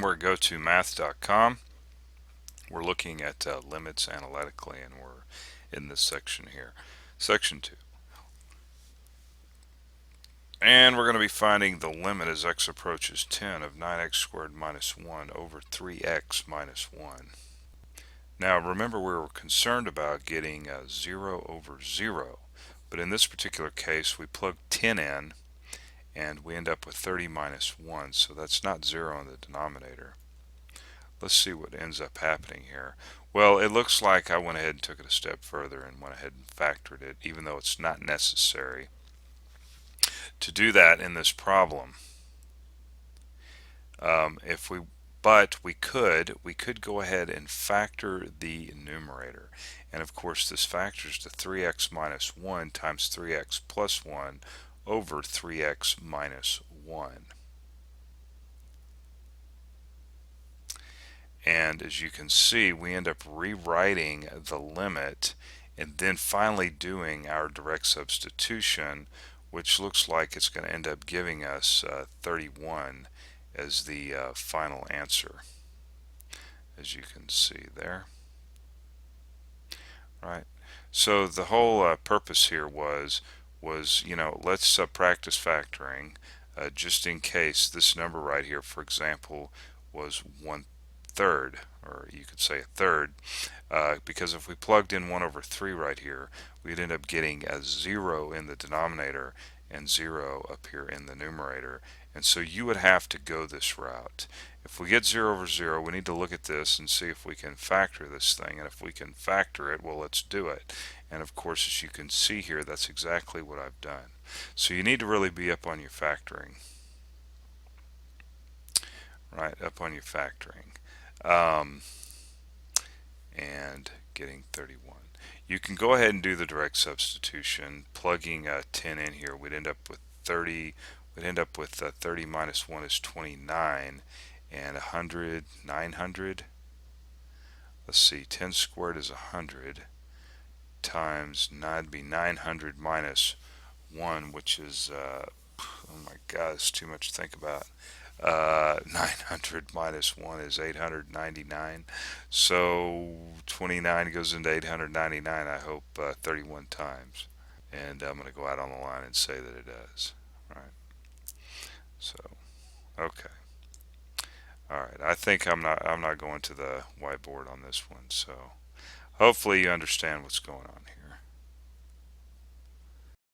we're gotomath.com. We're looking at limits analytically, and we're in this section here, section 2. And we're going to be finding the limit as x approaches 10 of 9x squared minus 1 over 3x minus 1. Now remember, we were concerned about getting 0 over 0, but in this particular case we plug 10 in and we end up with 30 minus 1, so that's not 0 in the denominator. Let's see what ends up happening here. Well, it looks like I went ahead and took it a step further and went ahead and factored it, even though it's not necessary to do that in this problem. But we could go ahead and factor the numerator, and of course this factors to 3x minus 1 times 3x plus 1 over 3x minus 1. And as you can see, we end up rewriting the limit and then finally doing our direct substitution, which looks like it's going to end up giving us 31 as the final answer, as you can see there. Right. So the whole purpose here was let's practice factoring just in case this number right here, for example, was 1/3, or you could say a third, because if we plugged in 1 over 3 right here, we'd end up getting a 0 in the denominator and 0 up here in the numerator, and so you would have to go this route. If we get 0 over 0, we need to look at this and see if we can factor this thing, and if we can factor it, well, let's do it. And of course, as you can see here, that's exactly what I've done. So you need to really be up on your factoring, right, up on your factoring, and getting 31. You can go ahead and do the direct substitution, plugging 10 in here. We'd end up with 30. We'd end up with 30 minus 1 is 29, and 100, 900. Let's see, 10 squared is 100 times 9 would be 900 minus 1, which is, oh my God, it's too much to think about. 900 minus 1 is 899. So 29 goes into 899, I hope, 31 times. And I'm going to go out on the line and say that it does. All right. So, okay. All right. I think I'm not going to the whiteboard on this one. So hopefully you understand what's going on here.